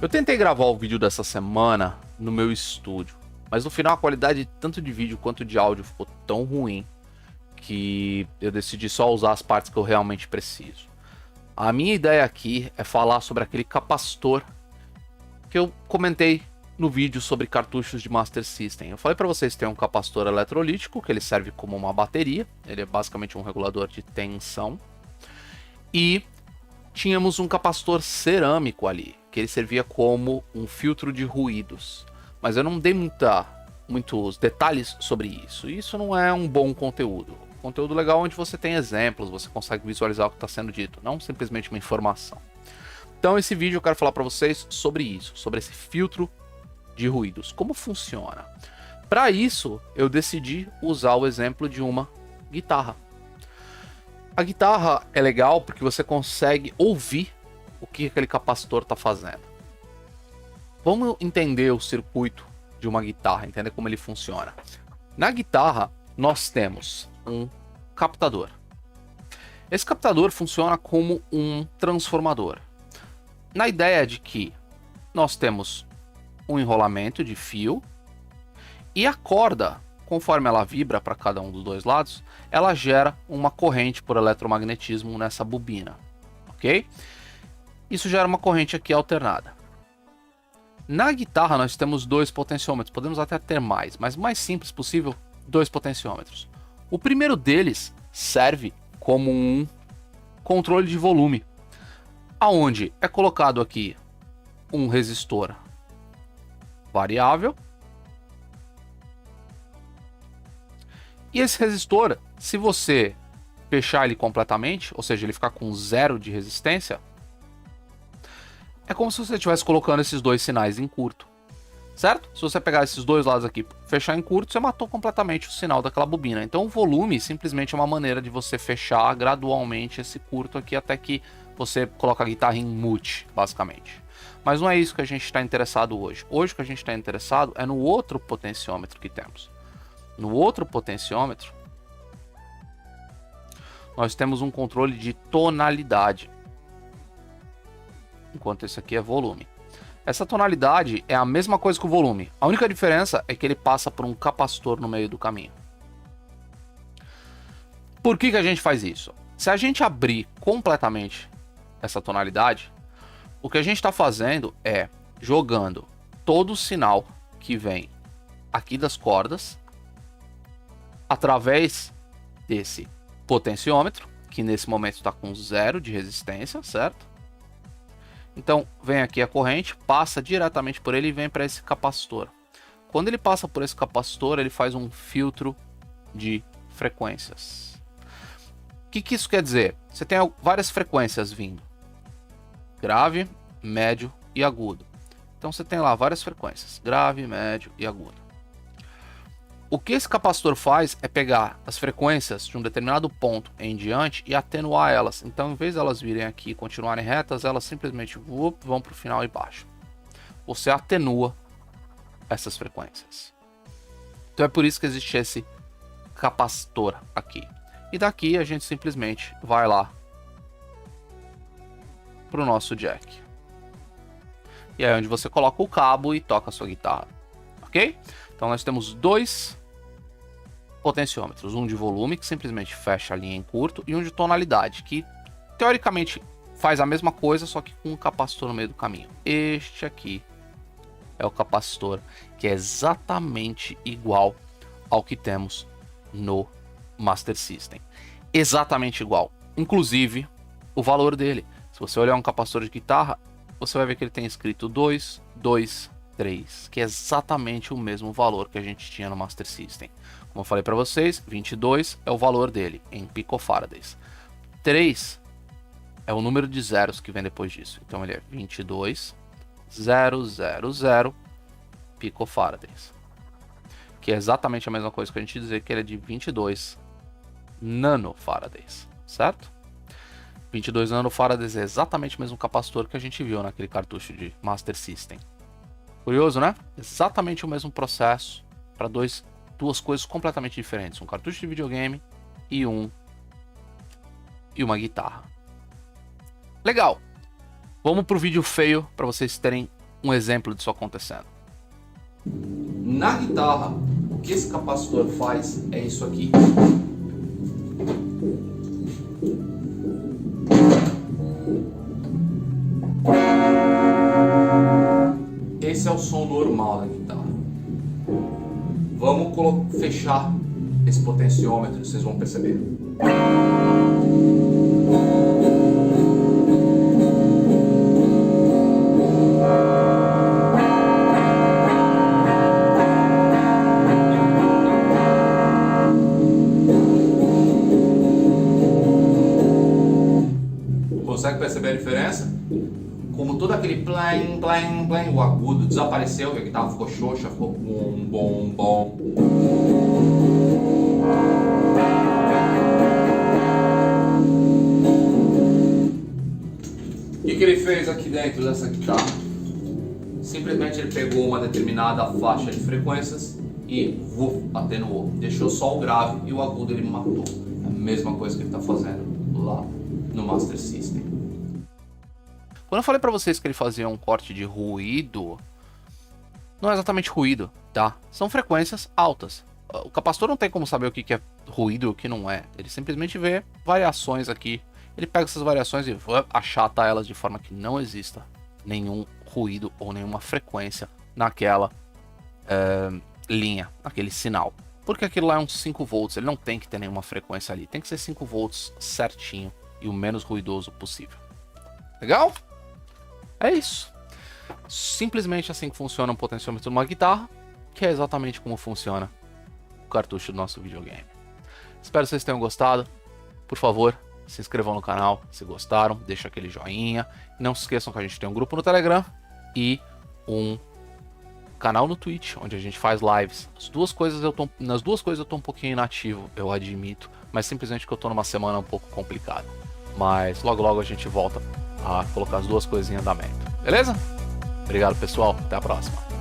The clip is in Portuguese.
Eu tentei gravar o vídeo dessa semana no meu estúdio, mas no final a qualidade tanto de vídeo quanto de áudio ficou tão ruim que eu decidi só usar as partes que eu realmente preciso. A minha ideia aqui é falar sobre aquele capacitor que eu comentei no vídeo sobre cartuchos de Master System. Eu falei para vocês que tem um capacitor eletrolítico, que ele serve como uma bateria, ele é basicamente um regulador de tensão, e tínhamos um capacitor cerâmico ali, que ele servia como um filtro de ruídos. Mas eu não dei muitos detalhes sobre isso. Isso não é um bom conteúdo. Conteúdo legal onde você tem exemplos, você consegue visualizar o que está sendo dito, não simplesmente uma informação. Então esse vídeo eu quero falar para vocês sobre isso, sobre esse filtro de ruídos, como funciona. Para isso eu decidi usar o exemplo de uma guitarra. A guitarra é legal porque você consegue ouvir o que aquele capacitor está fazendo. Vamos entender o circuito de uma guitarra, entender como ele funciona. Na guitarra, nós temos um captador. Esse captador funciona como um transformador. Na ideia de que nós temos um enrolamento de fio e a corda, conforme ela vibra para cada um dos dois lados, ela gera uma corrente por eletromagnetismo nessa bobina, ok? Isso gera uma corrente aqui alternada. Na guitarra nós temos dois potenciômetros, podemos até ter mais, mas o mais simples possível, dois potenciômetros. O primeiro deles serve como um controle de volume, aonde é colocado aqui um resistor variável. E esse resistor, se você fechar ele completamente, ou seja, ele ficar com zero de resistência, é como se você estivesse colocando esses dois sinais em curto, certo? Se você pegar esses dois lados aqui, fechar em curto, você matou completamente o sinal daquela bobina. Então o volume simplesmente é uma maneira de você fechar gradualmente esse curto aqui até que você coloca a guitarra em mute, basicamente. Mas não é isso que a gente está interessado hoje. Hoje o que a gente está interessado é no outro potenciômetro que temos. No outro potenciômetro, nós temos um controle de tonalidade, enquanto esse aqui é volume. Essa tonalidade é a mesma coisa que o volume. A única diferença é que ele passa por um capacitor no meio do caminho. Por que a gente faz isso? Se a gente abrir completamente essa tonalidade, o que a gente está fazendo é jogando todo o sinal que vem aqui das cordas através desse potenciômetro, que nesse momento está com zero de resistência, certo? Então vem aqui a corrente, passa diretamente por ele e vem para esse capacitor. Quando ele passa por esse capacitor, ele faz um filtro de frequências. O que isso quer dizer? Você tem várias frequências vindo: grave, médio e agudo. Então você tem lá várias frequências: grave, médio e agudo. O que esse capacitor faz é pegar as frequências de um determinado ponto em diante e atenuar elas. Então, em vez de elas virem aqui e continuarem retas, elas simplesmente vão para o final e baixo. Você atenua essas frequências. Então é por isso que existe esse capacitor aqui. E daqui a gente simplesmente vai lá para o nosso jack. E aí é onde você coloca o cabo e toca a sua guitarra. Ok? Então nós temos dois potenciômetros, um de volume, que simplesmente fecha a linha em curto, e um de tonalidade, que teoricamente faz a mesma coisa, só que com um capacitor no meio do caminho. Este aqui é o capacitor, que é exatamente igual ao que temos no Master System. Exatamente igual. Inclusive, o valor dele. Se você olhar um capacitor de guitarra, você vai ver que ele tem escrito 2, 2, 3, que é exatamente o mesmo valor que a gente tinha no Master System. Como eu falei para vocês, 22 é o valor dele em picofarads. 3 é o número de zeros que vem depois disso. Então ele é 22,000 picofarads, que é exatamente a mesma coisa que a gente dizer que ele é de 22 nanofarads, certo? 22 nanofarads é exatamente o mesmo capacitor que a gente viu naquele cartucho de Master System. Curioso, né? Exatamente o mesmo processo para duas coisas completamente diferentes. Um cartucho de videogame e uma guitarra. Legal. Vamos pro vídeo feio para vocês terem um exemplo disso acontecendo. Na guitarra, o que esse capacitor faz é isso aqui. Esse é o som normal da guitarra. Vamos fechar esse potenciômetro, vocês vão perceber. Consegue perceber a diferença? Como todo aquele plang, plang, plang, o agudo desapareceu e a guitarra ficou xoxa, ficou bom, bom, bom. O que ele fez aqui dentro dessa guitarra? Simplesmente ele pegou uma determinada faixa de frequências e atenuou. Deixou só o grave e o agudo ele matou. É a mesma coisa que ele está fazendo lá no Master System. Quando eu falei pra vocês que ele fazia um corte de ruído, não é exatamente ruído, tá? São frequências altas. O capacitor não tem como saber o que é ruído e o que não é. Ele simplesmente vê variações aqui. Ele pega essas variações e achata elas de forma que não exista nenhum ruído ou nenhuma frequência naquela linha, naquele sinal. Porque aquilo lá é uns 5 volts, ele não tem que ter nenhuma frequência ali. Tem que ser 5 volts certinho e o menos ruidoso possível. Legal? É isso. Simplesmente assim que funciona um potenciômetro numa guitarra, que é exatamente como funciona o cartucho do nosso videogame. Espero que vocês tenham gostado. Por favor, se inscrevam no canal se gostaram, deixa aquele joinha. Não se esqueçam que a gente tem um grupo no Telegram e um canal no Twitch, onde a gente faz lives. Nas duas coisas eu tô um pouquinho inativo, eu admito, mas simplesmente que eu tô numa semana um pouco complicada. Mas logo logo a gente volta a colocar as duas coisas em andamento. Beleza? Obrigado, pessoal. Até a próxima.